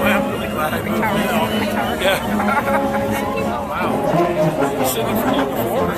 I'm really glad I mean, yeah. Wow. You're sitting for you before.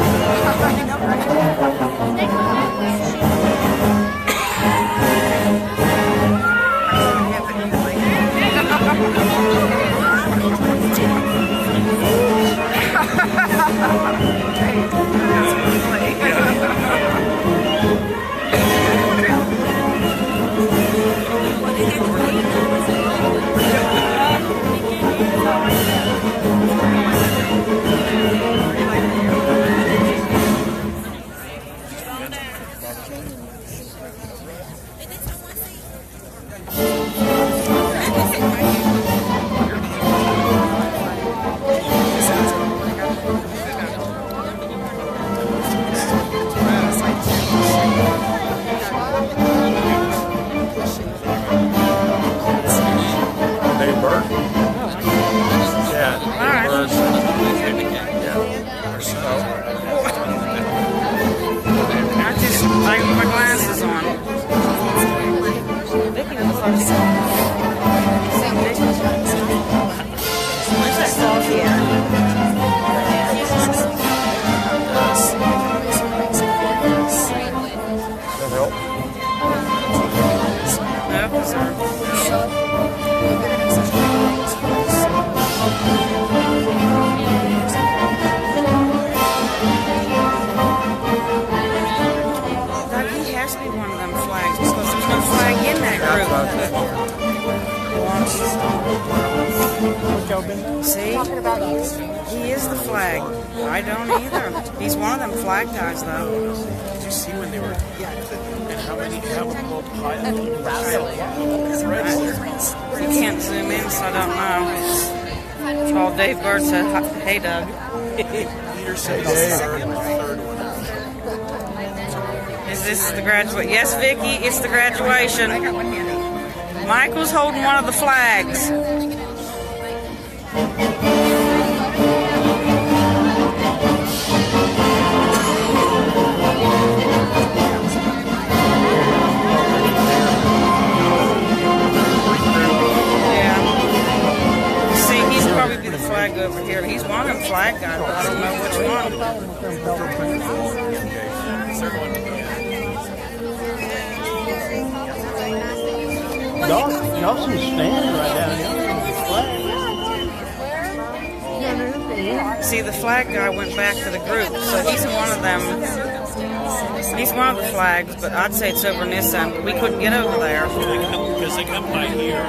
See? He is the flag. I don't either. He's one of them flag guys, though. Did you see when they were? Yeah. And how many have a little pile? You can't zoom in, so I don't know. Well, Dave Bird said, "Hey, Doug." Peter said, Is this the graduate? Yes, Vicky, it's the graduation. Michael's holding one of the flags. Over here. He's one of them flag guys, but I don't know which one. Y'all should stand right down here. See, the flag guy went back to the group, so he's one of them. He's one of the flags, but I'd say it's over in this end, but we couldn't get over there. Because they come by here.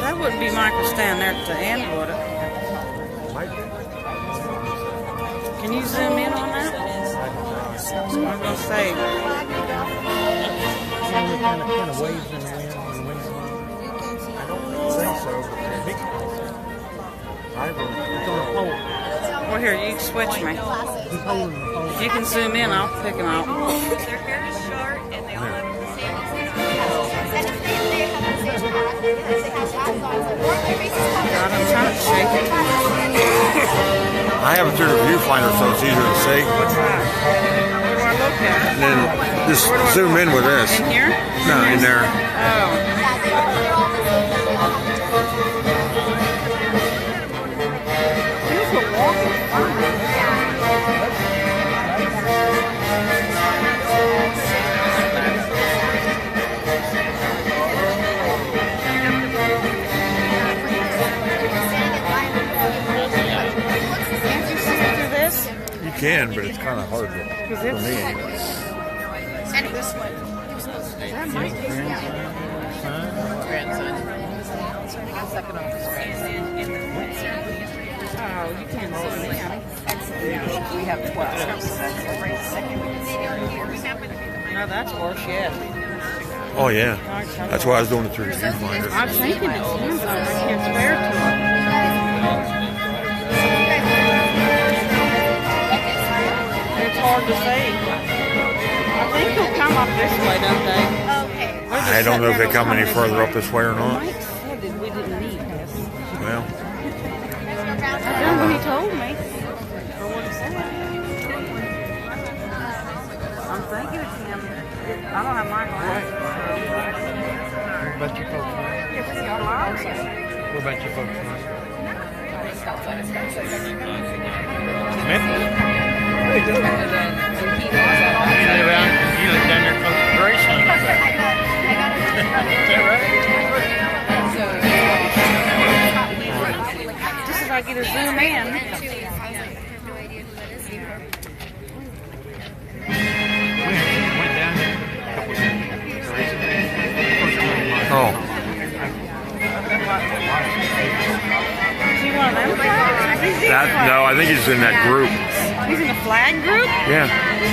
That wouldn't be Michael standing there at the end, would it? Can you zoom in on that? I'm going to say. Kind of waves in the wind. I don't think so. It's on a pole. Well, here, you switch me. If you can zoom in, I'll pick them out. Their hair is short and they all have the same God, I'm trying to shake it. I have it through the viewfinder, so it's easier to see. What's that? Where do I look at? And then just zoom in with this. In here? No, in there. Can't you see through this? You can, but it's kind of hard for me anyway. And this one. That might be. Oh, you can't see them. We have 12. No, that's worse yet. Oh yeah, that's why I was doing it through the viewfinder. I'm thinking it's him, but I can't swear to it. It's hard to see. I think they'll come up this way, don't they? Okay. I don't know if they come any further up this way or not. Mike said that we didn't need this. Well, I don't know, he told me. Or what he said. I'm thinking it's him. I don't have my glasses. What about your folks? What about your folks? Smith? You live down there close to Grayson. Is that right? Just if I get a zoom in. Went down there a couple of years ago. oh, Is he one of them flags? He's in that flag. no, I think he's in that group. He's in the flag group? Yeah,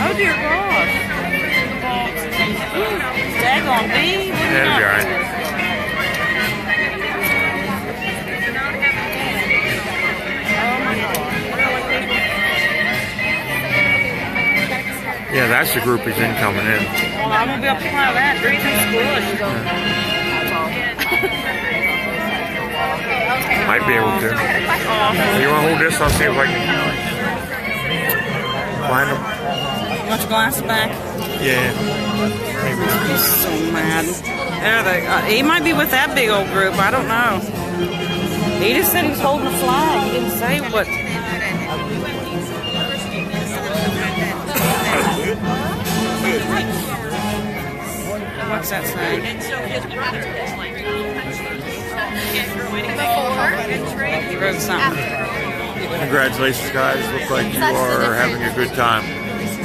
Oh dear God. Daggone me. yeah, that's all right. Oh my God. Yeah, that's the group he's in coming in. Well, I won't be able to fly that. They're too squished. Might be able to. You want to hold this? I'll see if I can find him. You want your glasses back? Yeah. He's so mad. There they, he might be with that big old group. I don't know. He just said he was holding a flag. He didn't say what. What's that saying? He wrote something. Congratulations, guys. Look like you are having a good time.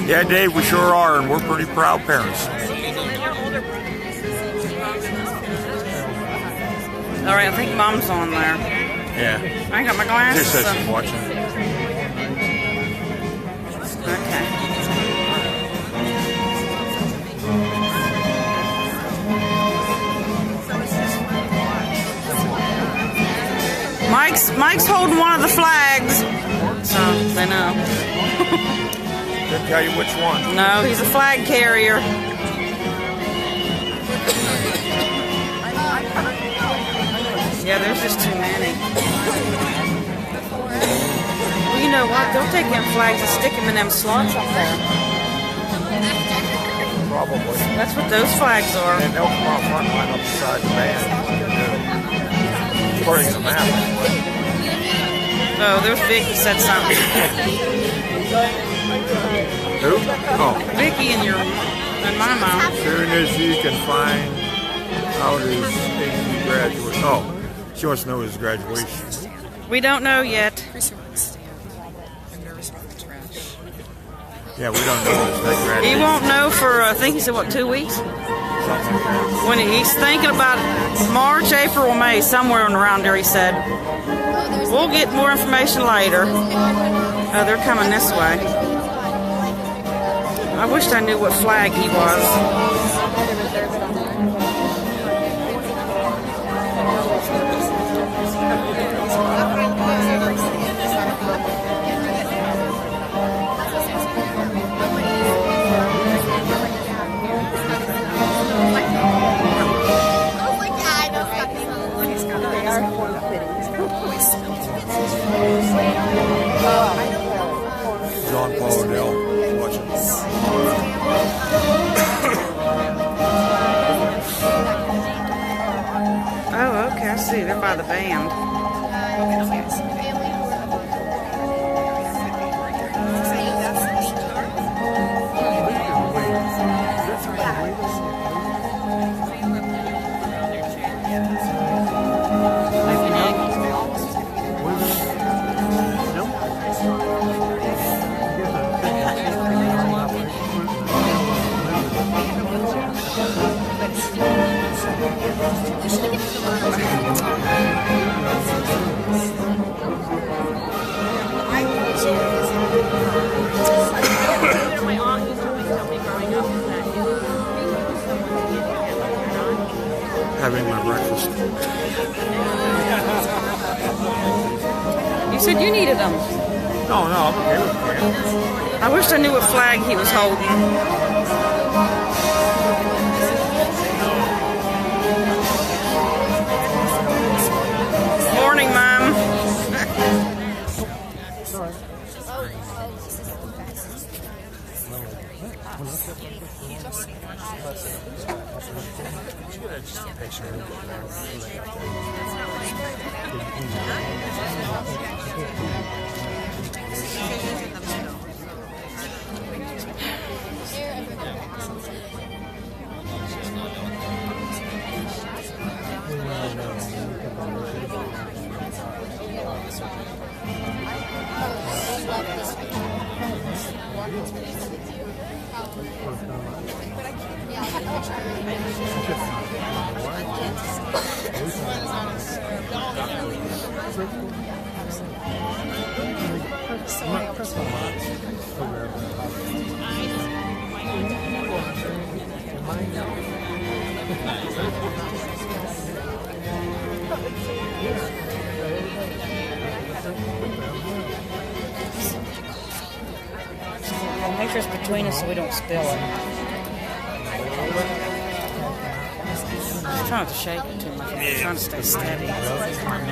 Yeah, Dave, we sure are, and we're pretty proud parents. All right, I think Mom's on there. Yeah. I ain't got my She glasses. says So. she's watching. Okay. Mike's holding one of the flags, so they know. Didn't tell you which one. No, he's a flag carrier. Yeah, there's just too many. Well, you know what? They'll take them flags and stick them in them slots up there. Probably. That's what those flags are. And they'll come out front line up beside the band. According to the map. Oh, there's Vicky said something. Who? Oh. Vicky and my mom. As soon as you can find out his AD graduation. Oh, she wants to know his graduation. We don't know yet. Yeah, we don't know his graduation. He won't know for, I think he said, what, 2 weeks? Something like that. When he's thinking about March, April, or May, somewhere around there, he said. We'll get more information later. Oh, they're coming this way. I wished I knew what flag he was. Oh, John Paul Odell watching. Oh, okay, I see. They're by the band. Having my breakfast. You said you needed them. No, I'm okay with it. I wish I knew what flag he was holding. Morning, Mom. Make sure it's between us so we don't spill it. I'm trying not to shake it too much. I'm trying to stay steady. I'm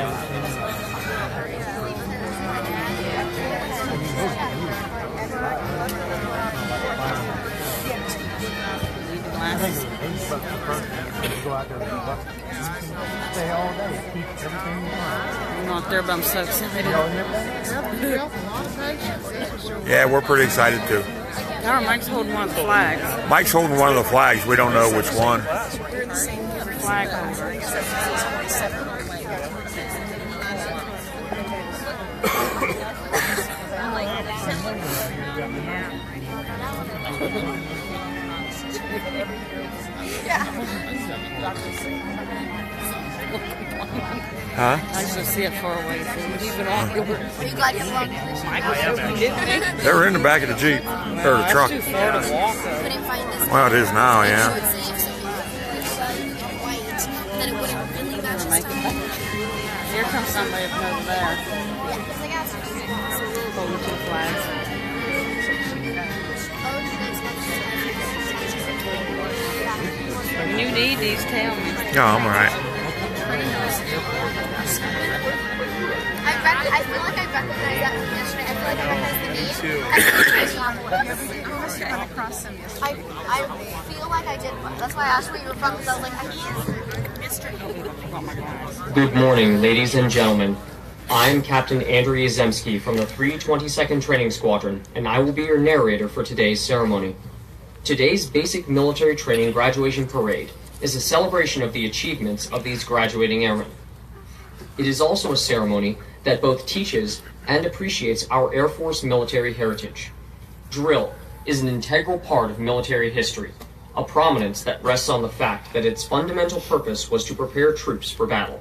not there, but I'm so excited. Yeah, we're pretty excited too. Mike's holding one of the flags. Mike's holding one of the flags. We don't know which one. Flag holder. Huh? I just see it far away. He's been on. Are you glad you're along? They're in the back of the Jeep or the truck. Too far to walk. Couldn't find this. Well, it is now, yeah. Then it wouldn't really match his time. Here comes somebody from over there. Yeah, because I got Holding two flags. When you need these, tell me. No, I'm alright. I feel like I recognized that from yesterday. I feel like I recognized the name. I feel like I did. That's why I asked where you were from, because I was like, I can't. Good morning, ladies and gentlemen. I'm Captain Andrew Yazemski from the 322nd Training Squadron, and I will be your narrator for today's ceremony. Today's Basic Military Training Graduation Parade is a celebration of the achievements of these graduating airmen. It is also a ceremony that both teaches and appreciates our Air Force military heritage. Drill is an integral part of military history, a prominence that rests on the fact that its fundamental purpose was to prepare troops for battle.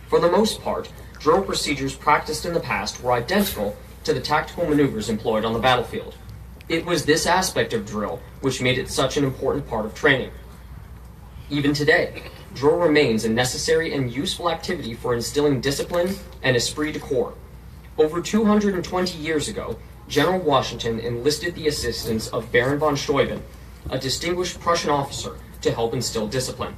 For the most part, drill procedures practiced in the past were identical to the tactical maneuvers employed on the battlefield. It was this aspect of drill which made it such an important part of training. Even today, drill remains a necessary and useful activity for instilling discipline and esprit de corps. Over 220 years ago, General Washington enlisted the assistance of Baron von Steuben, a distinguished Prussian officer, to help instill discipline.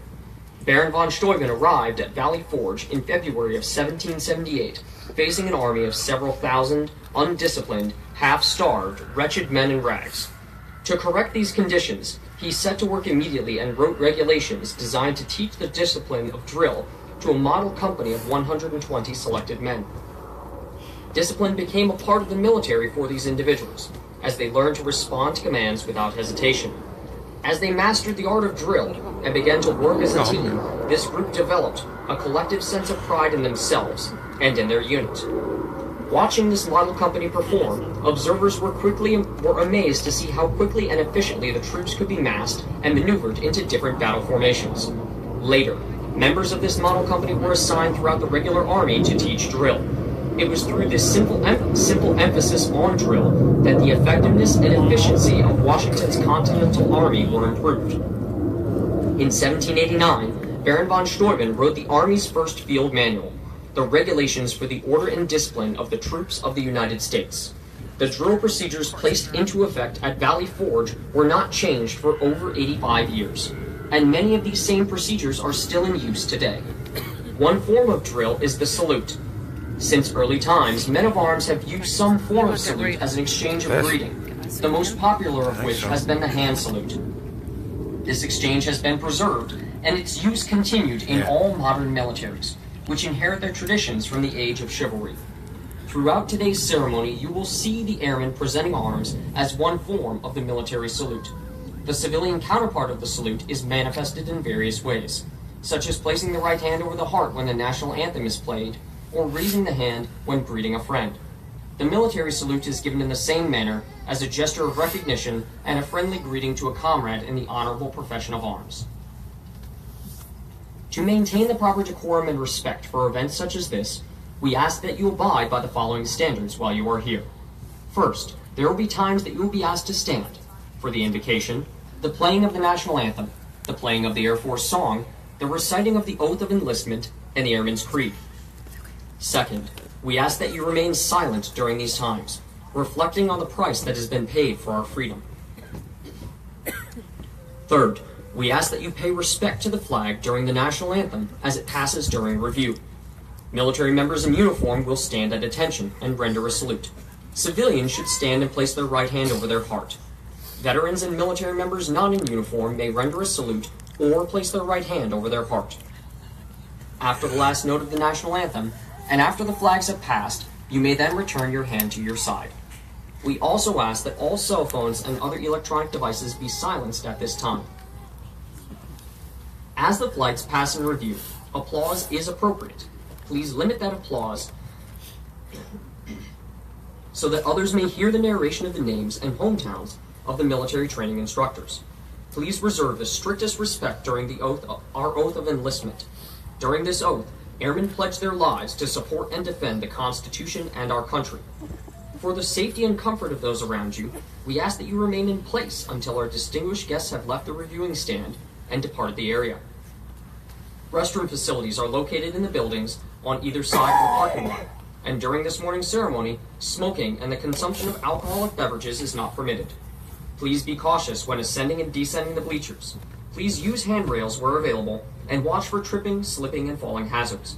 Baron von Steuben arrived at Valley Forge in February of 1778, facing an army of several thousand, undisciplined, half-starved, wretched men in rags. To correct these conditions, he set to work immediately and wrote regulations designed to teach the discipline of drill to a model company of 120 selected men. Discipline became a part of the military for these individuals, as they learned to respond to commands without hesitation. As they mastered the art of drill and began to work as a team, this group developed a collective sense of pride in themselves and in their unit. Watching this model company perform, observers were amazed to see how quickly and efficiently the troops could be massed and maneuvered into different battle formations. Later, members of this model company were assigned throughout the regular army to teach drill. It was through this simple emphasis on drill that the effectiveness and efficiency of Washington's Continental Army were improved. In 1789, Baron von Steuben wrote the Army's first field manual, the regulations for the order and discipline of the troops of the United States. The drill procedures placed into effect at Valley Forge were not changed for over 85 years, and many of these same procedures are still in use today. One form of drill is the salute. Since early times, men of arms have used some form of salute as an exchange of greeting, the most popular of which has been the hand salute. This exchange has been preserved, and its use continued in all modern militaries, which inherit their traditions from the age of chivalry. Throughout today's ceremony, you will see the airmen presenting arms as one form of the military salute. The civilian counterpart of the salute is manifested in various ways, such as placing the right hand over the heart when the national anthem is played, or raising the hand when greeting a friend. The military salute is given in the same manner as a gesture of recognition and a friendly greeting to a comrade in the honorable profession of arms. To maintain the proper decorum and respect for events such as this, we ask that you abide by the following standards while you are here. First, there will be times that you will be asked to stand for the invocation, the playing of the national anthem, the playing of the Air Force song, the reciting of the oath of enlistment, and the Airman's Creed. Second, we ask that you remain silent during these times, reflecting on the price that has been paid for our freedom. Third, we ask that you pay respect to the flag during the national anthem as it passes during review. Military members in uniform will stand at attention and render a salute. Civilians should stand and place their right hand over their heart. Veterans and military members not in uniform may render a salute or place their right hand over their heart. After the last note of the national anthem, and after the flags have passed, you may then return your hand to your side. We also ask that all cell phones and other electronic devices be silenced at this time. As the flights pass in review, applause is appropriate. Please limit that applause so that others may hear the narration of the names and hometowns of the military training instructors. Please reserve the strictest respect during our oath of enlistment. During this oath, airmen pledge their lives to support and defend the Constitution and our country. For the safety and comfort of those around you, we ask that you remain in place until our distinguished guests have left the reviewing stand and departed the area. Restroom facilities are located in the buildings on either side of the parking lot, and during this morning's ceremony, smoking and the consumption of alcoholic beverages is not permitted. Please be cautious when ascending and descending the bleachers. Please use handrails where available, and watch for tripping, slipping, and falling hazards.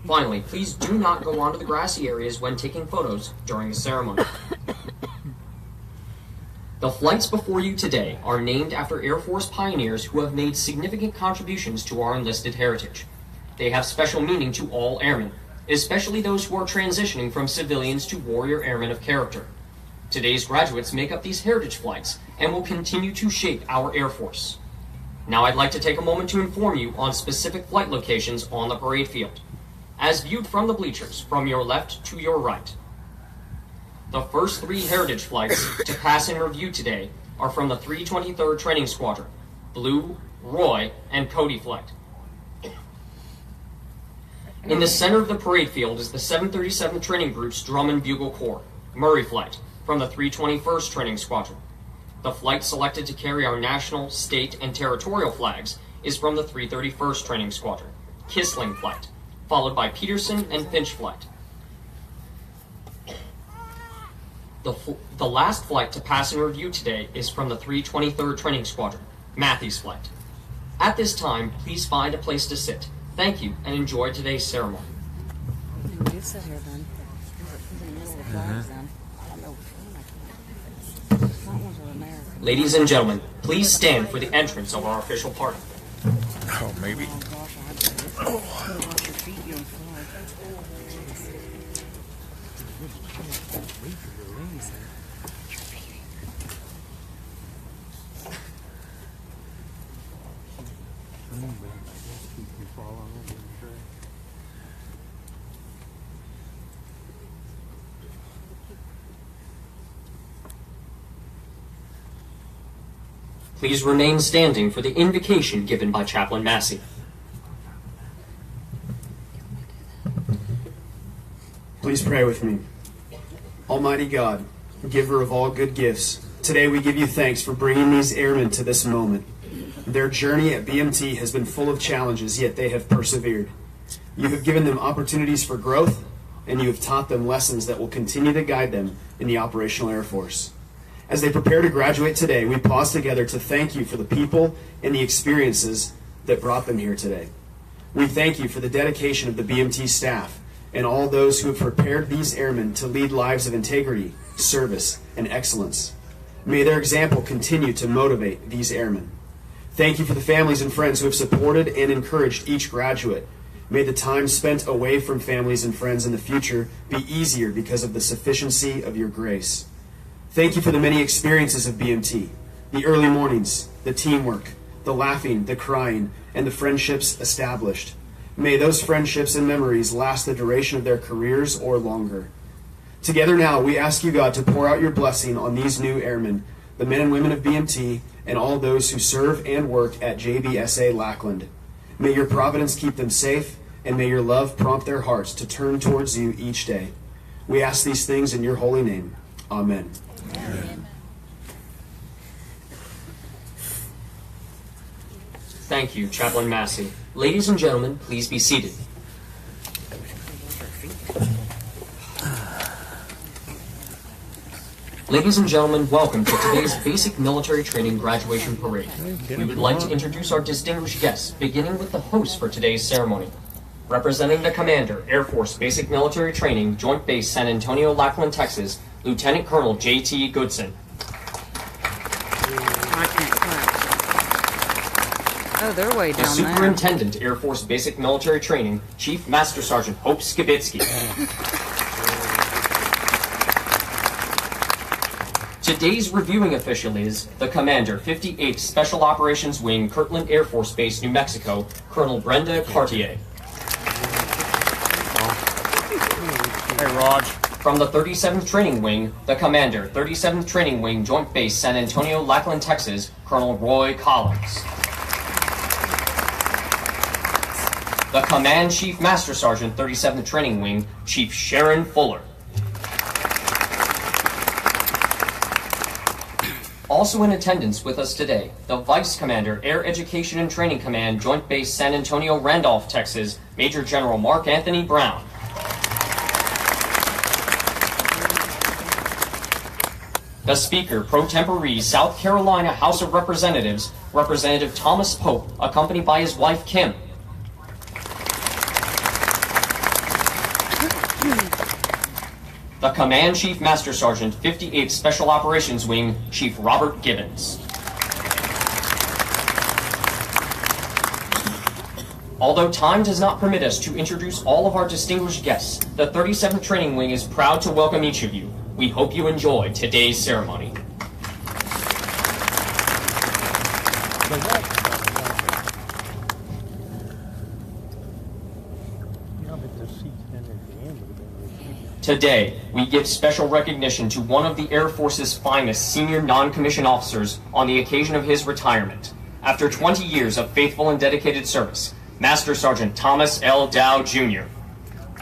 Finally, please do not go onto the grassy areas when taking photos during the ceremony. The flights before you today are named after Air Force pioneers who have made significant contributions to our enlisted heritage. They have special meaning to all airmen, especially those who are transitioning from civilians to warrior airmen of character. Today's graduates make up these heritage flights and will continue to shape our Air Force. Now I'd like to take a moment to inform you on specific flight locations on the parade field, as viewed from the bleachers, from your left to your right. The first 3 heritage flights to pass in review today are from the 323rd Training Squadron, Blue, Roy, and Cody Flight. In the center of the parade field is the 737th Training Group's Drum and Bugle Corps, Murray Flight, from the 321st Training Squadron. The flight selected to carry our national, state, and territorial flags is from the 331st Training Squadron, Kissling Flight, followed by Peterson and Finch Flight. The last flight to pass in review today is from the 323rd Training Squadron, Matthews Flight. At this time, please find a place to sit. Thank you and enjoy today's ceremony. You sit here then. He's in the middle of the flags then. I don't know. That one's an American. Ladies and gentlemen, please stand for the entrance of our official party. Oh, maybe. Oh gosh, I better watch your feet, you fly. Please remain standing for the invocation given by Chaplain Massey. Please pray with me. Almighty God, giver of all good gifts, today we give you thanks for bringing these airmen to this moment. Their journey at BMT has been full of challenges, yet they have persevered. You have given them opportunities for growth, and you have taught them lessons that will continue to guide them in the Operational Air Force. As they prepare to graduate today, we pause together to thank you for the people and the experiences that brought them here today. We thank you for the dedication of the BMT staff and all those who have prepared these airmen to lead lives of integrity, service, and excellence. May their example continue to motivate these airmen. Thank you for the families and friends who have supported and encouraged each graduate. May the time spent away from families and friends in the future be easier because of the sufficiency of your grace. Thank you for the many experiences of BMT, the early mornings, the teamwork, the laughing, the crying, and the friendships established. May those friendships and memories last the duration of their careers or longer. Together now, we ask you, God, to pour out your blessing on these new airmen, the men and women of BMT, and all those who serve and work at JBSA Lackland. May your providence keep them safe, and may your love prompt their hearts to turn towards you each day. We ask these things in your holy name. Amen. Thank you, Chaplain Massey. Ladies and gentlemen, please be seated. Ladies and gentlemen, welcome to today's Basic Military Training Graduation Parade. We would like to introduce our distinguished guests, beginning with the host for today's ceremony. Representing the Commander, Air Force Basic Military Training, Joint Base San Antonio, Lackland, Texas, Lieutenant Colonel J.T. Goodson. I can't clap. Oh, they're way The down there. Superintendent, Air Force Basic Military Training, Chief Master Sergeant Hope Skibitsky. Today's reviewing official is the Commander, 58th Special Operations Wing, Kirtland Air Force Base, New Mexico, Colonel Brenda Cartier. Hey, Raj. From the 37th Training Wing, the Commander, 37th Training Wing, Joint Base San Antonio, Lackland, Texas, Colonel Roy Collins. The Command Chief Master Sergeant, 37th Training Wing, Chief Sharon Fuller. Also in attendance with us today, the Vice Commander, Air Education and Training Command, Joint Base San Antonio, Randolph, Texas, Major General Mark Anthony Brown. The Speaker, Pro Tempore, South Carolina House of Representatives, Representative Thomas Pope, accompanied by his wife Kim. The Command Chief Master Sergeant, 58th Special Operations Wing, Chief Robert Gibbons. Although time does not permit us to introduce all of our distinguished guests, the 37th Training Wing is proud to welcome each of you. We hope you enjoy today's ceremony. Today, we give special recognition to one of the Air Force's finest senior non-commissioned officers on the occasion of his retirement. After 20 years of faithful and dedicated service, Master Sergeant Thomas L. Dow, Jr.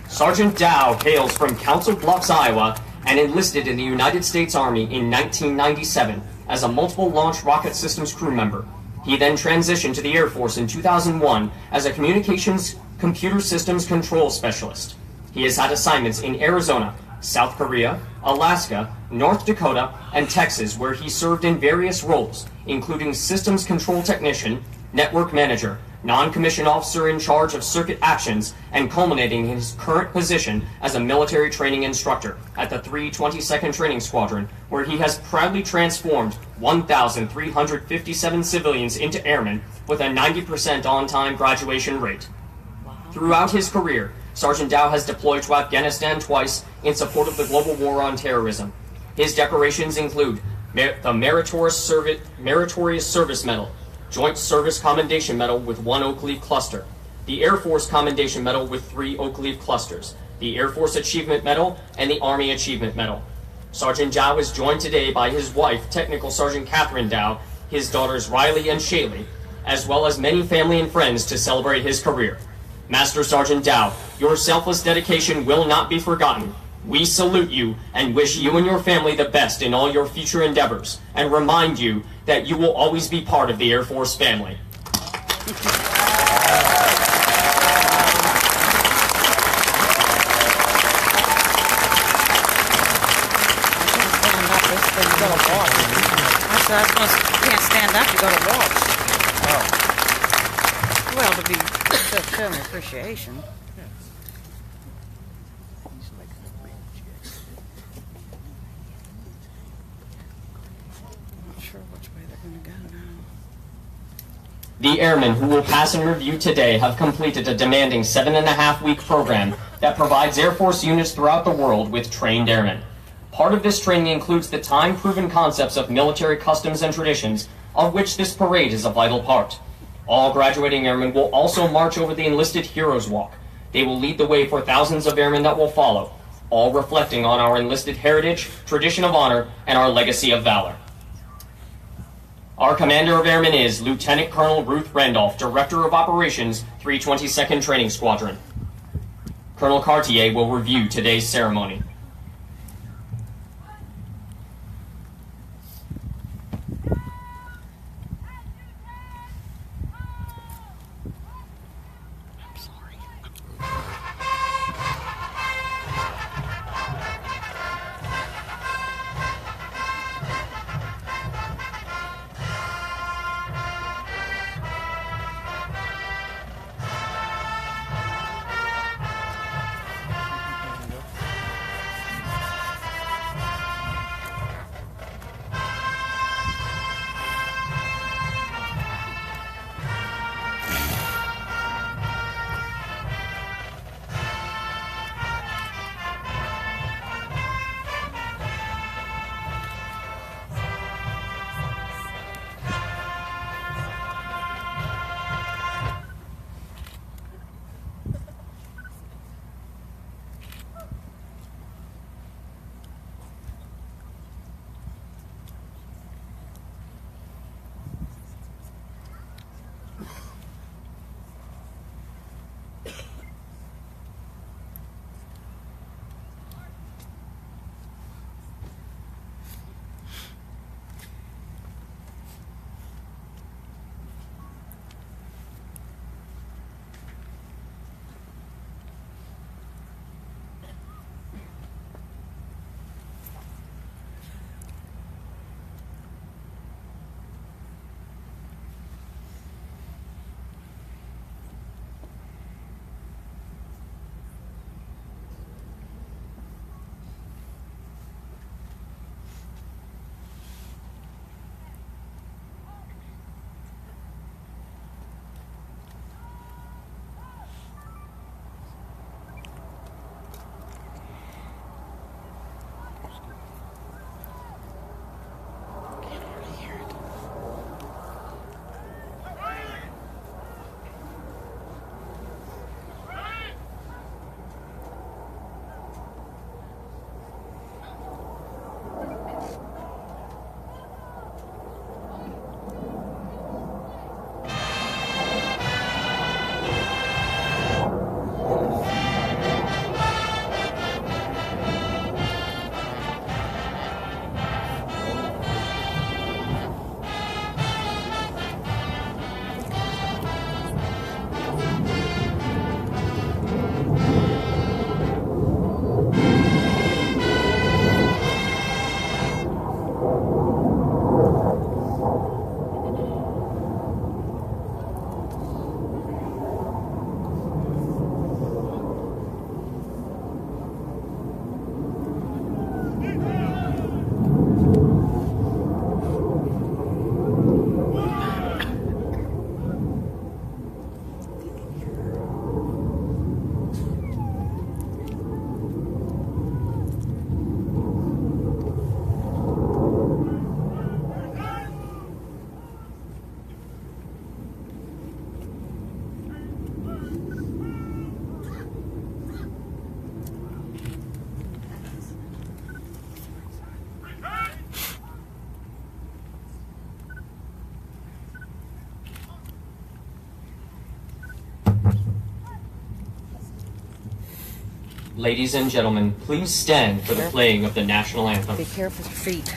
Sergeant Dow hails from Council Bluffs, Iowa, and enlisted in the United States Army in 1997 as a multiple launch rocket systems crew member. He then transitioned to the Air Force in 2001 as a communications computer systems control specialist. He has had assignments in Arizona, South Korea, Alaska, North Dakota, and Texas, where he served in various roles, including systems control technician, network manager, non-commissioned officer in charge of circuit actions, and culminating in his current position as a military training instructor at the 322nd Training Squadron, where he has proudly transformed 1,357 civilians into airmen with a 90% on-time graduation rate. Throughout his career, Sergeant Dow has deployed to Afghanistan twice in support of the global war on terrorism. His decorations include the Meritorious Service Medal, Joint Service Commendation Medal with 1 oak leaf cluster, the Air Force Commendation Medal with 3 oak leaf clusters, the Air Force Achievement Medal, and the Army Achievement Medal. Sergeant Dow is joined today by his wife, Technical Sergeant Catherine Dow, his daughters Riley and Shaylee, as well as many family and friends to celebrate his career. Master Sergeant Dow, your selfless dedication will not be forgotten. We salute you and wish you and your family the best in all your future endeavors, and remind you that you will always be part of the Air Force family. I can't stand up to go to watch. Well, to be showing appreciation. I'm not sure which way they're going to go now. The airmen who will pass in review today have completed a demanding 7.5-week program that provides Air Force units throughout the world with trained airmen. Part of this training includes the time-proven concepts of military customs and traditions, of which this parade is a vital part. All graduating airmen will also march over the enlisted Heroes Walk. They will lead the way for thousands of airmen that will follow, all reflecting on our enlisted heritage, tradition of honor, and our legacy of valor. Our Commander of Airmen is Lieutenant Colonel Ruth Randolph, Director of Operations, 322nd Training Squadron. Colonel Cartier will review today's ceremony. Ladies and gentlemen, please stand for the playing of the national anthem. Be careful with your feet.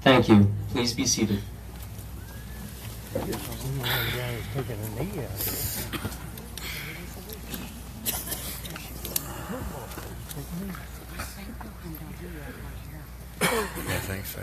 Thank you. Please be seated. I think so.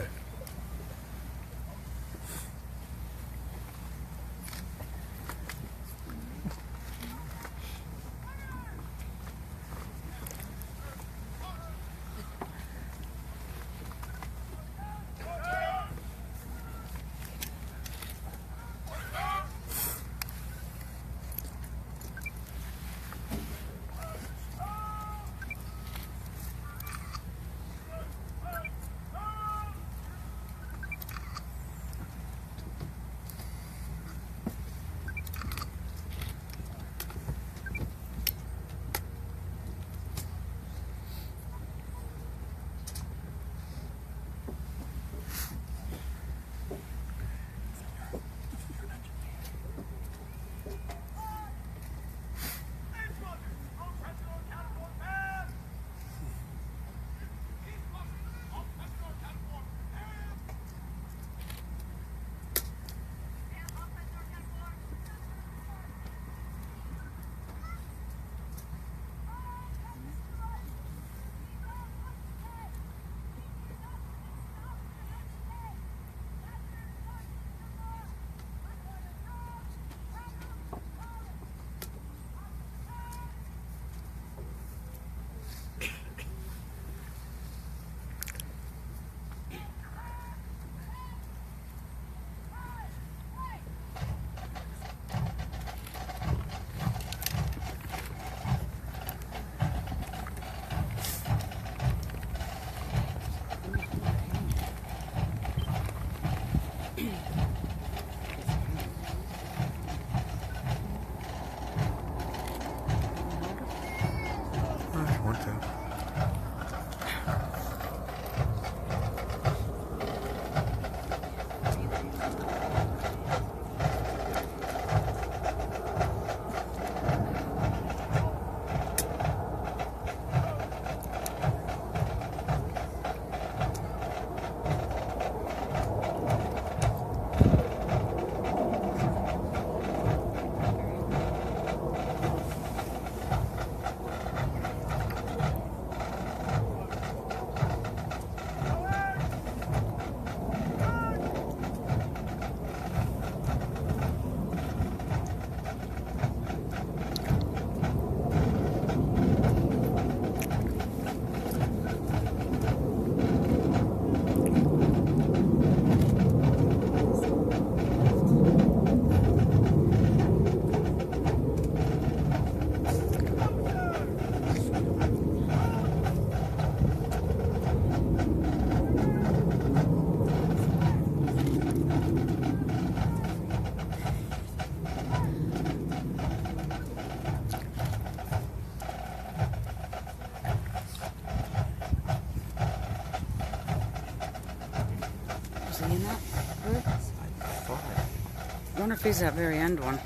I wonder if he's that very end one. He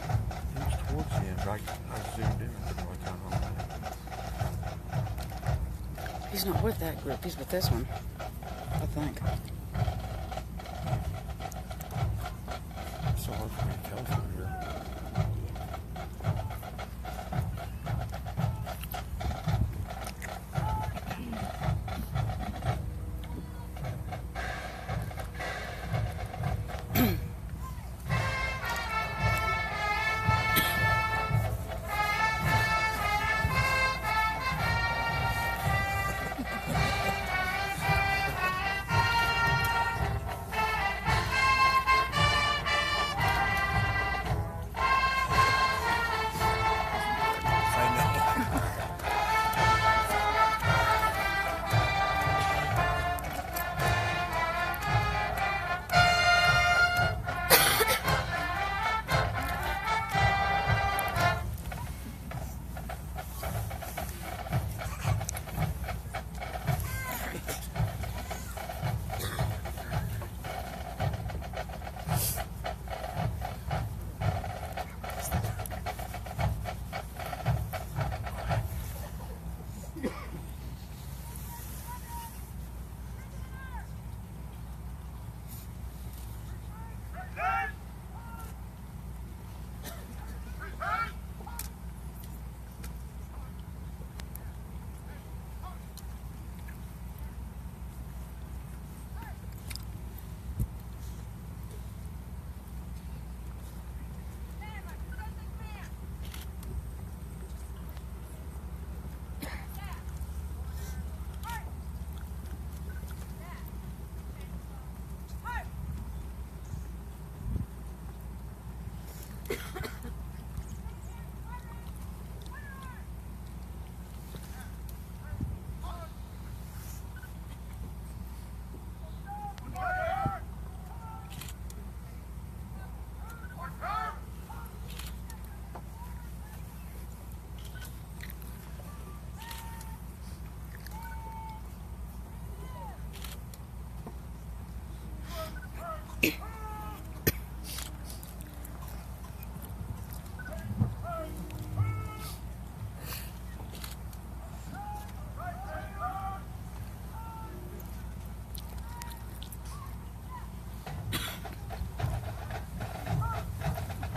was towards the end. I zoomed in and didn't really count on that. He's not with that group. He's with this one, I think. So hard for me to tell from here.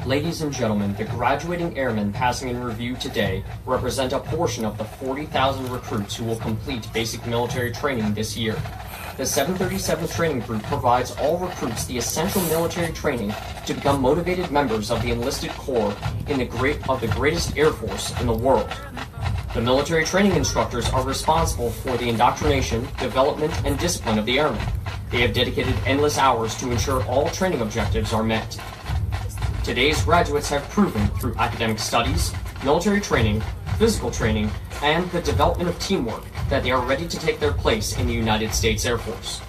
Ladies and gentlemen, the graduating airmen passing in review today represent a portion of the 40,000 recruits who will complete basic military training this year. The 737th Training Group provides all recruits the essential military training to become motivated members of the enlisted corps in the greatest Air Force in the world. The military training instructors are responsible for the indoctrination, development, and discipline of the airmen. They have dedicated endless hours to ensure all training objectives are met. Today's graduates have proven through academic studies, military training, physical training, and the development of teamwork that they are ready to take their place in the United States Air Force.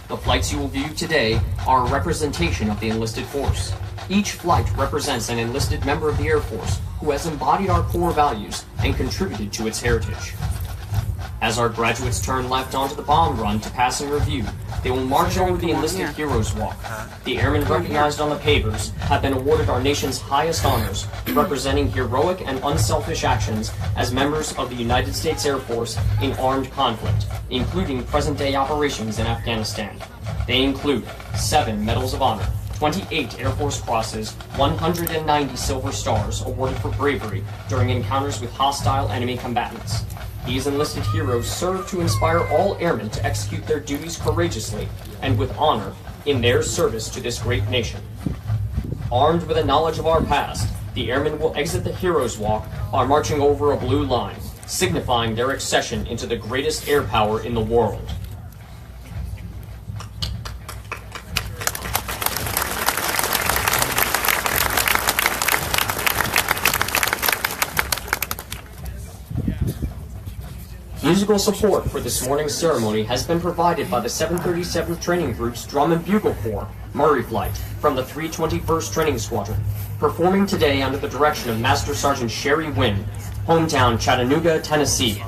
The flights you will view today are a representation of the enlisted force. Each flight represents an enlisted member of the Air Force who has embodied our core values and contributed to its heritage. As our graduates turn left onto the bomb run to pass in review, they will march over the Enlisted Heroes Walk. The airmen recognized on the pavers have been awarded our nation's highest honors, representing heroic and unselfish actions as members of the United States Air Force in armed conflict, including present-day operations in Afghanistan. They include 7 Medals of Honor, 28 Air Force Crosses, 190 Silver Stars awarded for bravery during encounters with hostile enemy combatants. These enlisted heroes serve to inspire all airmen to execute their duties courageously and with honor in their service to this great nation. Armed with a knowledge of our past, the airmen will exit the Heroes Walk by marching over a blue line, signifying their accession into the greatest air power in the world. Musical support for this morning's ceremony has been provided by the 737th Training Group's Drum and Bugle Corps, Murray Flight, from the 321st Training Squadron, performing today under the direction of Master Sergeant Sherry Wynn, hometown Chattanooga, Tennessee.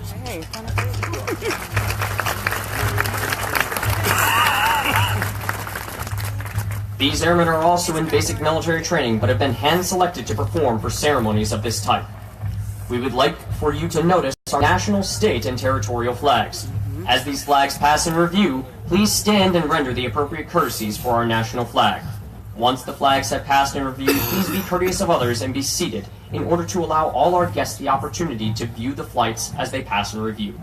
These airmen are also in basic military training but have been hand-selected to perform for ceremonies of this type. We would like for you to notice our national, state, and territorial flags. As these flags pass in review, please stand and render the appropriate courtesies for our national flag. Once the flags have passed in review, please be courteous of others and be seated in order to allow all our guests the opportunity to view the flights as they pass in review.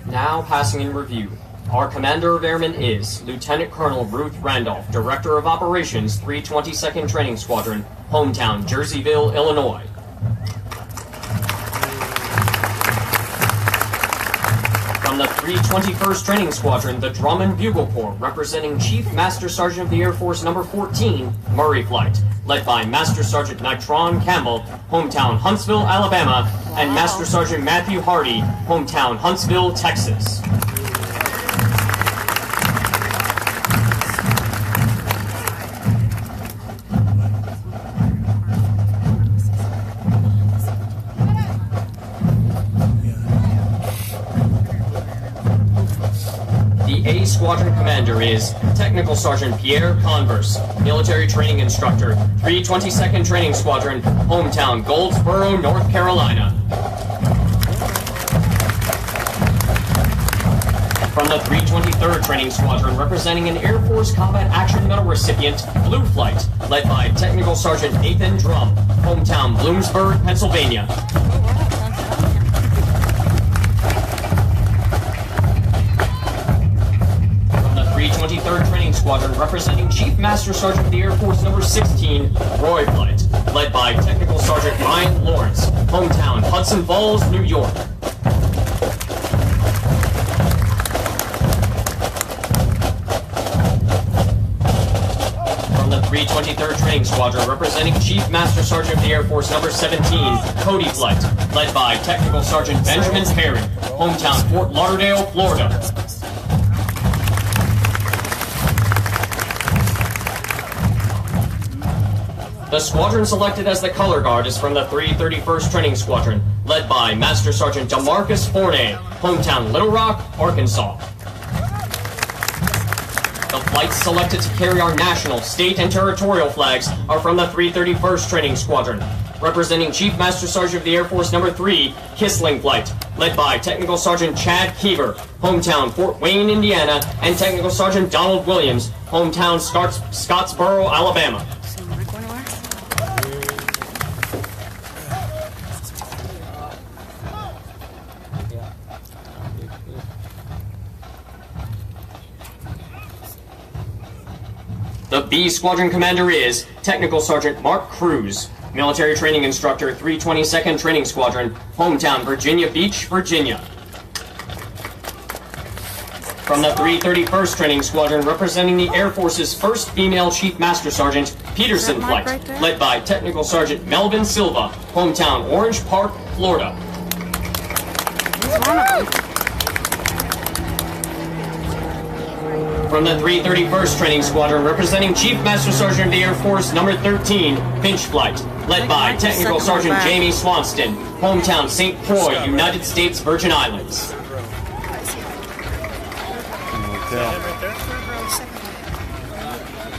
Now passing in review, our Commander of Airmen is Lieutenant Colonel Ruth Randolph, Director of Operations, 322nd Training Squadron, hometown Jerseyville, Illinois. From the 321st Training Squadron, the Drum and Bugle Corps, representing Chief Master Sergeant of the Air Force Number 14, Murray Flight, led by Master Sergeant Nitron Campbell, hometown Huntsville, Alabama, and Master Sergeant Matthew Hardy, hometown Huntsville, Texas. The A Squadron Commander is Technical Sergeant Pierre Converse, Military Training Instructor, 322nd Training Squadron, hometown Goldsboro, North Carolina. From the 323rd Training Squadron, representing an Air Force Combat Action Medal recipient, Blue Flight, led by Technical Sergeant Nathan Drum, hometown Bloomsburg, Pennsylvania. From the 323rd Training Squadron, representing Chief Master Sergeant of the Air Force Number 16, Roy Flight, led by Technical Sergeant Ryan Lawrence, hometown Hudson Falls, New York. From the 323rd Training Squadron, representing Chief Master Sergeant of the Air Force Number 17, Cody Flight, led by Technical Sergeant Benjamin Perry, hometown Fort Lauderdale, Florida. The squadron selected as the color guard is from the 331st Training Squadron, led by Master Sergeant DeMarcus Forney, hometown Little Rock, Arkansas. The flights selected to carry our national, state, and territorial flags are from the 331st Training Squadron, representing Chief Master Sergeant of the Air Force Number 3, Kissling Flight, led by Technical Sergeant Chad Keever, hometown Fort Wayne, Indiana, and Technical Sergeant Donald Williams, hometown Scottsboro, Alabama. The B Squadron Commander is Technical Sergeant Mark Cruz, Military Training Instructor, 322nd Training Squadron, hometown Virginia Beach, Virginia. From the 331st Training Squadron, representing the Air Force's first female Chief Master Sergeant, Peterson Flight, led by Technical Sergeant Melvin Silva, hometown Orange Park, Florida. From the 331st Training Squadron, representing Chief Master Sergeant of the Air Force Number 13, Finch Flight, led by Technical Sergeant Jamie Swanston, hometown St. Croix, United States Virgin Islands.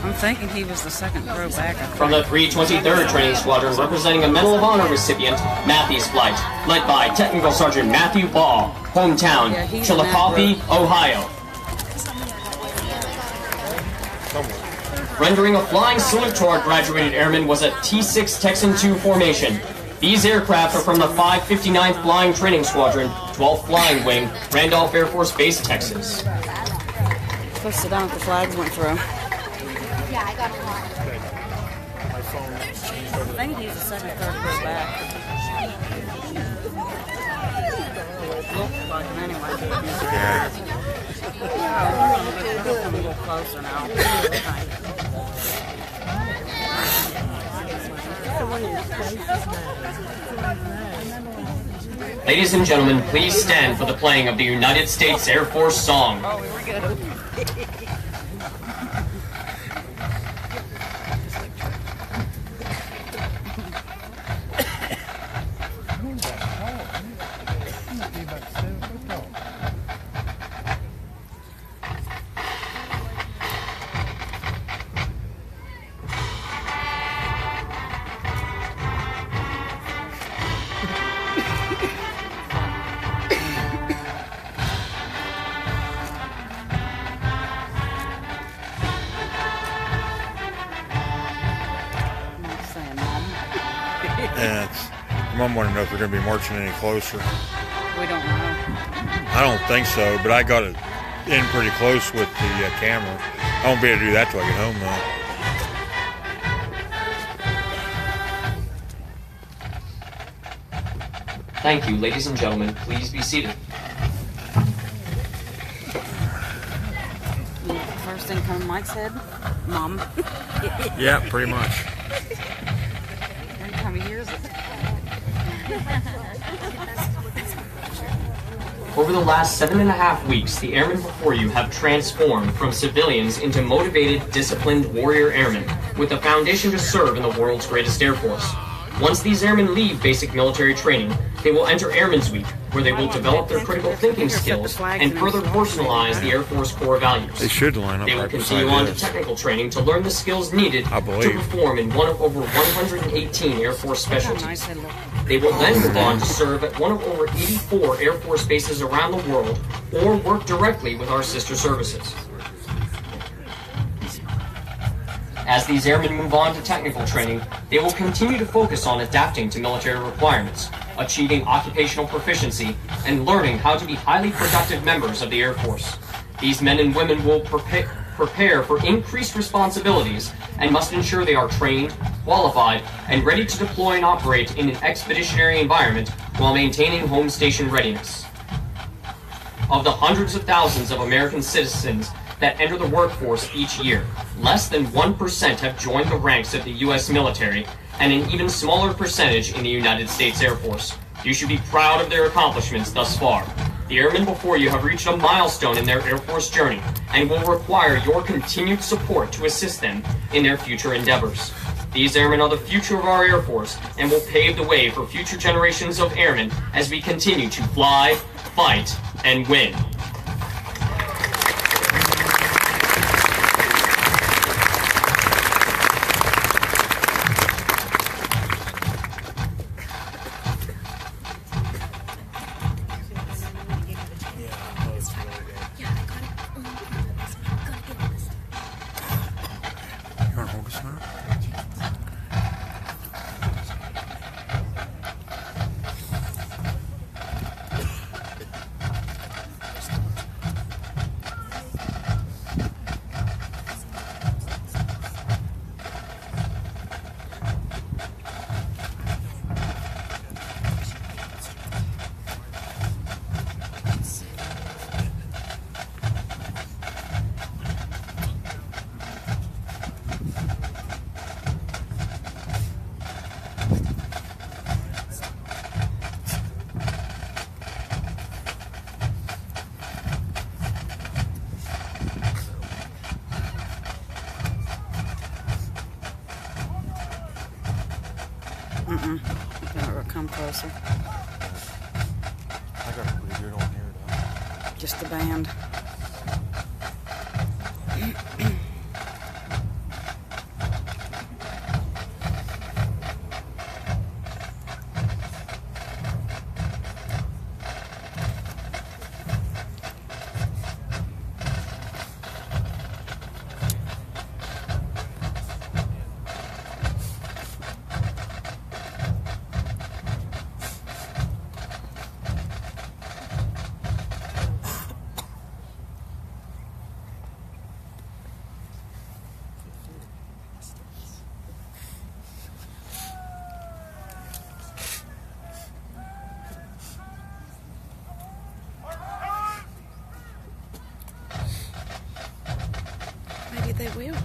I'm thinking he was the second row back. From the 323rd Training Squadron, representing a Medal of Honor recipient, Matthews Flight, led by Technical Sergeant Matthew Ball, hometown Chillicothe, Ohio. Rendering a flying salute to our graduated airmen was a T-6 Texan II formation. These aircraft are from the 559th Flying Training Squadron, 12th Flying Wing, Randolph Air Force Base, Texas. Let's sit down if the flags went through. Yeah, I got one. I think he's the second, third row back. Looks like him anyway. Come a little closer now. Ladies and gentlemen, please stand for the playing of the United States Air Force song. Oh, we were good. And Mom wanted to know if they're going to be marching any closer. We don't know. I don't think so, but I got it in pretty close with the camera. I won't be able to do that till I get home, though. Thank you, ladies and gentlemen. Please be seated. First thing coming to Mike's head, Mom. Yeah, pretty much. Every time he hears it. Over the last 7.5 weeks, the airmen before you have transformed from civilians into motivated, disciplined warrior airmen with the foundation to serve in the world's greatest Air Force. Once these airmen leave basic military training, they will enter Airmen's Week, where they will develop their critical thinking skills and further personalize the Air Force core values. They should line up. They will right continue beside on to this. technical training to learn the skills needed I to believe. perform in one of over 118 Air Force How nice specialties. they look. They will then move on to serve at one of over 84 Air Force bases around the world or work directly with our sister services. As these airmen move on to technical training, they will continue to focus on adapting to military requirements, achieving occupational proficiency, and learning how to be highly productive members of the Air Force. These men and women will prepare for increased responsibilities and must ensure they are trained, qualified, and ready to deploy and operate in an expeditionary environment while maintaining home station readiness. Of the hundreds of thousands of American citizens that enter the workforce each year, less than 1% have joined the ranks of the U.S. military, and an even smaller percentage in the United States Air Force. You should be proud of their accomplishments thus far. The airmen before you have reached a milestone in their Air Force journey and will require your continued support to assist them in their future endeavors. These airmen are the future of our Air Force and will pave the way for future generations of airmen as we continue to fly, fight, and win. You want to hold this now? Better come closer. I got a pretty good one here, though. Just the band. Maybe they will.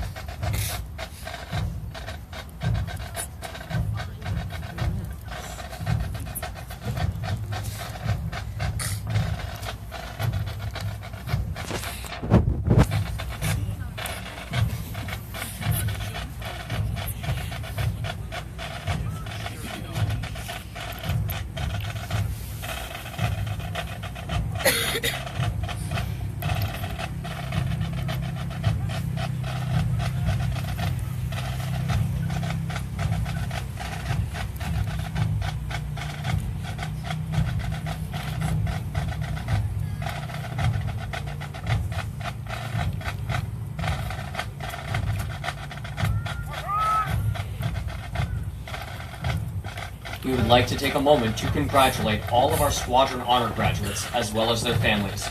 We would like to take a moment to congratulate all of our Squadron Honor graduates, as well as their families.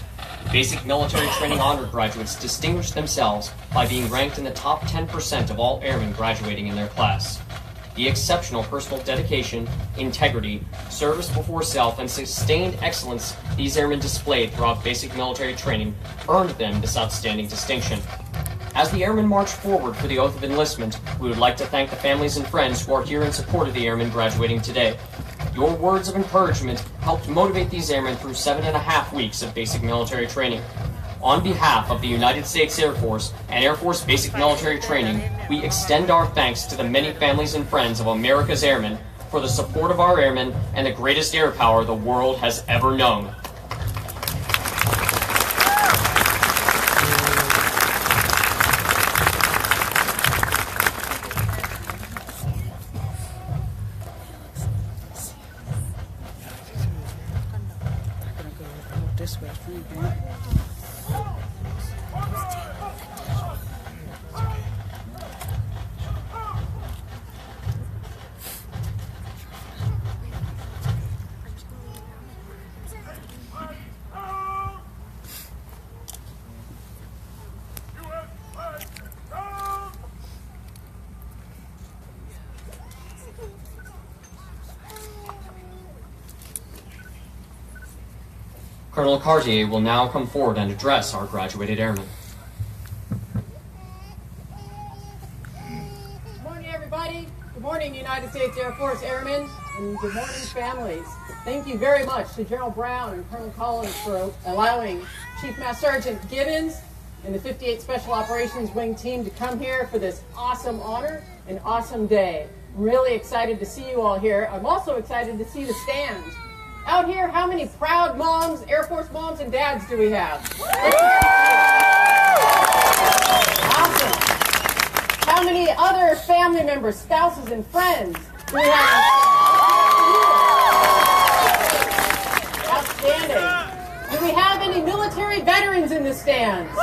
Basic Military Training Honor graduates distinguished themselves by being ranked in the top 10% of all airmen graduating in their class. The exceptional personal dedication, integrity, service before self, and sustained excellence these airmen displayed throughout basic military training earned them this outstanding distinction. As the airmen march forward for the oath of enlistment, we would like to thank the families and friends who are here in support of the airmen graduating today. Your words of encouragement helped motivate these airmen through 7.5 weeks of basic military training. On behalf of the United States Air Force and Air Force Basic Military Training, we extend our thanks to the many families and friends of America's airmen for the support of our airmen and the greatest air power the world has ever known. This way, Colonel Cartier will now come forward and address our graduated airmen. Good morning, everybody. Good morning, United States Air Force Airmen, and good morning, families. Thank you very much to General Brown and Colonel Collins for allowing Chief Master Sergeant Gibbons and the 58th Special Operations Wing team to come here for this awesome honor and awesome day. I'm really excited to see you all here. I'm also excited to see the stands. Out here, how many proud moms, Air Force moms and dads do we have? Awesome. How many other family members, spouses, and friends do we have? Outstanding. Do we have any military veterans in the stands?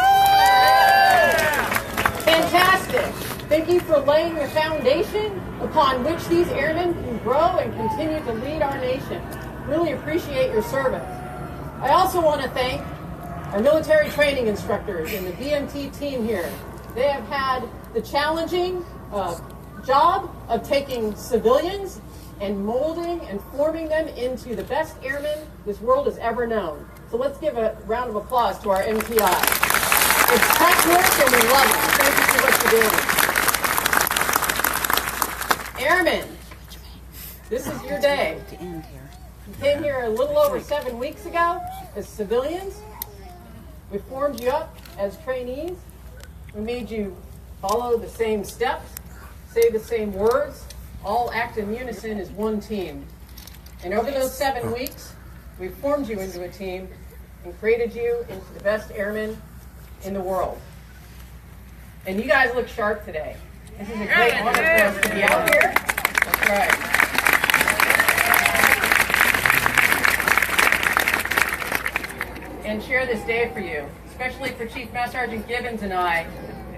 Fantastic. Thank you for laying the foundation upon which these airmen can grow and continue to lead our nation. Really appreciate your service. I also want to thank our military training instructors and the BMT team here. They have had the challenging job of taking civilians and molding and forming them into the best airmen this world has ever known. So let's give a round of applause to our MTI. It's tough work and we love it. Thank you for what you're doing. Airmen, this is your day. You came here a little over 7 weeks ago as civilians. We formed you up as trainees. We made you follow the same steps, say the same words, all act in unison as one team. And over those 7 weeks, we formed you into a team and created you into the best airmen in the world. And you guys look sharp today. This is a great honor for us to be out here. That's right. And share this day for you, especially for Chief Master Sergeant Gibbons and I.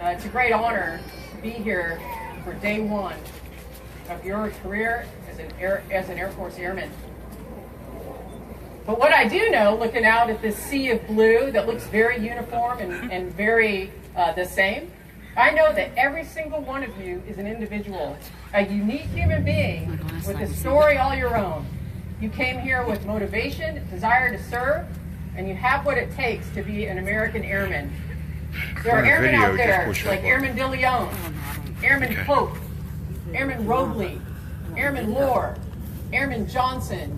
It's a great honor to be here for day one of your career as an Air Force Airman. But what I do know, looking out at this sea of blue that looks very uniform and very the same, I know that every single one of you is an individual, a unique human being with a story all your own. You came here with motivation, desire to serve, and you have what it takes to be an American airman. There are airmen out there like Airman DeLeon, Airman Pope, Airman Robley, Airman Lohr, Airman Johnson,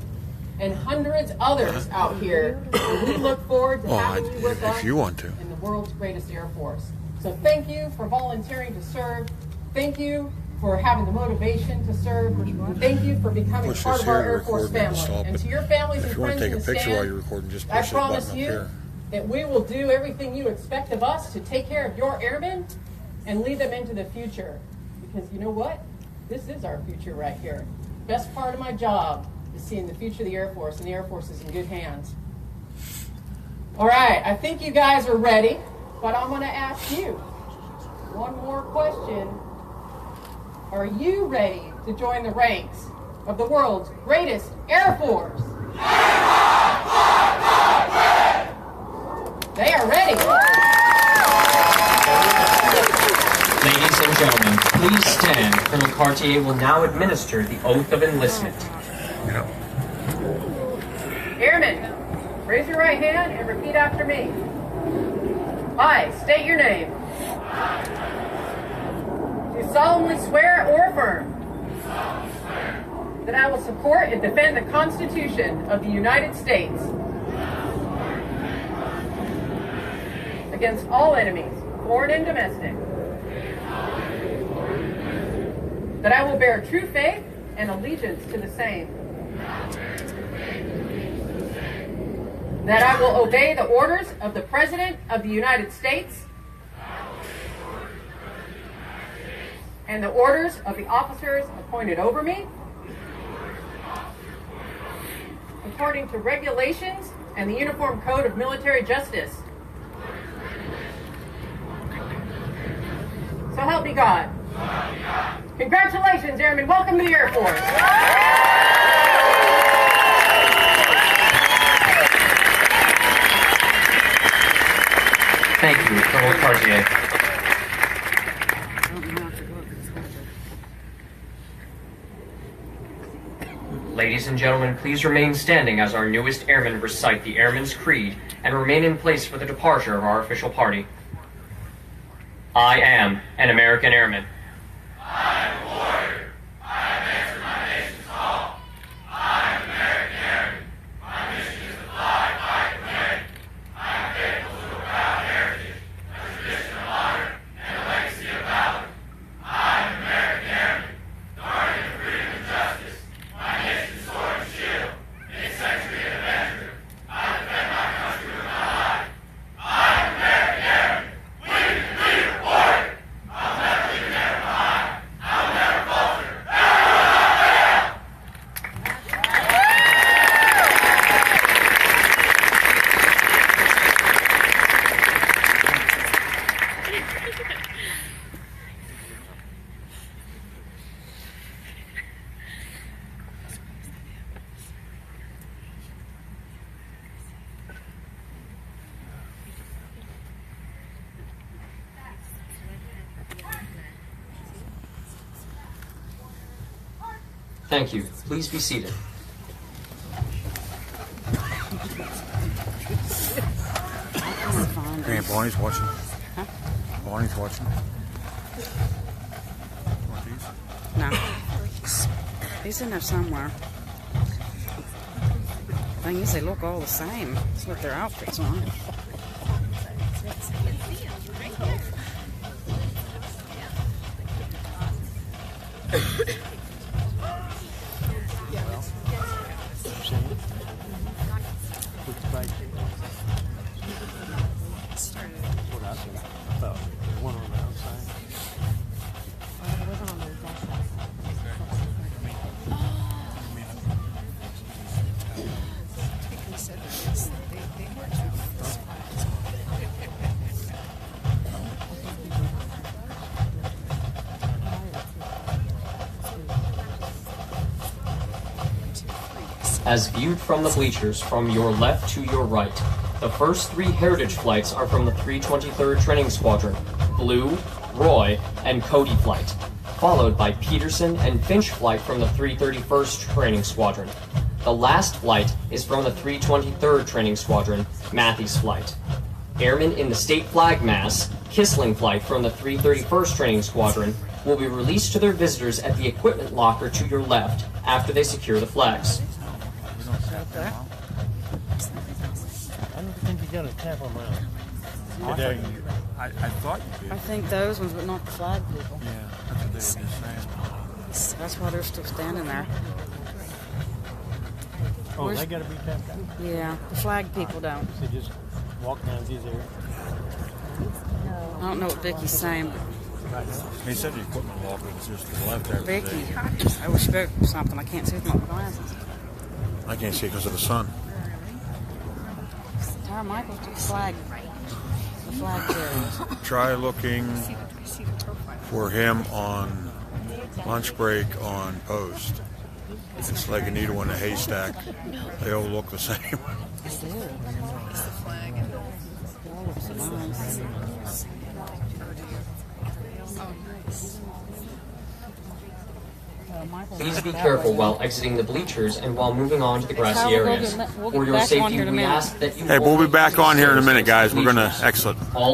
and hundreds others out here. And we look forward to having you with us in the world's greatest Air Force. So thank you for volunteering to serve. Thank you for having the motivation to serve. Thank you for becoming Push part this of our here, Air Force record it, and family. stop And it. to your families If and you want friends to in take a the picture while stand, you're recording, just I push that button promise up you here. that we will do everything you expect of us to take care of your airmen and lead them into the future. Because you know what? This is our future right here. Best part of my job is seeing the future of the Air Force, and the Air Force is in good hands. All right, I think you guys are ready, but I'm going to ask you one more question. Are you ready to join the ranks of the world's greatest Air Force? They are ready. Ladies and gentlemen, please stand. Colonel Cartier will now administer the oath of enlistment. Airmen, raise your right hand and repeat after me. I state your name. Do solemnly swear or affirm that I will support and defend the Constitution of the United States against all enemies, foreign and domestic. That I will bear true faith and allegiance to the same. That I will obey the orders of the President of the United States and the orders of the officers appointed over me, according to regulations and the Uniform Code of Military Justice. So help me God. Congratulations, Airmen. Welcome to the Air Force. Thank you, Colonel Cartier. Ladies and gentlemen, please remain standing as our newest airmen recite the Airman's Creed and remain in place for the departure of our official party. I am an American airman. I am a warrior. I have answered my nation's call. I am an American airman. My mission is to fly, fight, and win. I am faithful to a proud heritage, a tradition of honor, and a legacy of valor. I am an American airman, guardian of freedom and justice. My nation's sword and shield, mid-century adventure. I defend my country with my life. I am an American airman. We can lead a warrior. I'll never leave an air behind. I'll never falter. Thank you. Please be seated. Hey, Bonnie's watching. Bonnie's watching. Want these? No. He's in there somewhere. Thing is, they look all the same. That's what their outfits on. As viewed from the bleachers from your left to your right, the first three heritage flights are from the 323rd Training Squadron, Blue, Roy, and Cody flight, followed by Peterson and Finch flight from the 331st Training Squadron. The last flight is from the 323rd Training Squadron, Matthews flight. Airmen in the state flag mass, Kissling flight from the 331st Training Squadron, will be released to their visitors at the equipment locker to your left after they secure the flags. I don't think you got to tap them out. I I thought you I did. think those ones, but not the flag people. Yeah, that's what they were just saying. That's why they're still standing there. Oh, Where's- they got to be tapped out. Yeah, the flag people don't. So just walk down these areas. I don't know what Vicky's saying. He said the equipment locker was just to the left there. Vicky, I wish spoke something. I can't see with my glasses. I can't see because of the sun. Tara Michael's the flag carriers. Try looking for him on lunch break on post. It's like a needle in a haystack. They all look the same. Please be careful while exiting the bleachers and while moving on to the grassy We'll areas. get For your back on safety, here in a we minute. ask that you Hey, we'll be back on here in a minute, guys. We're going to bleachers. exit. All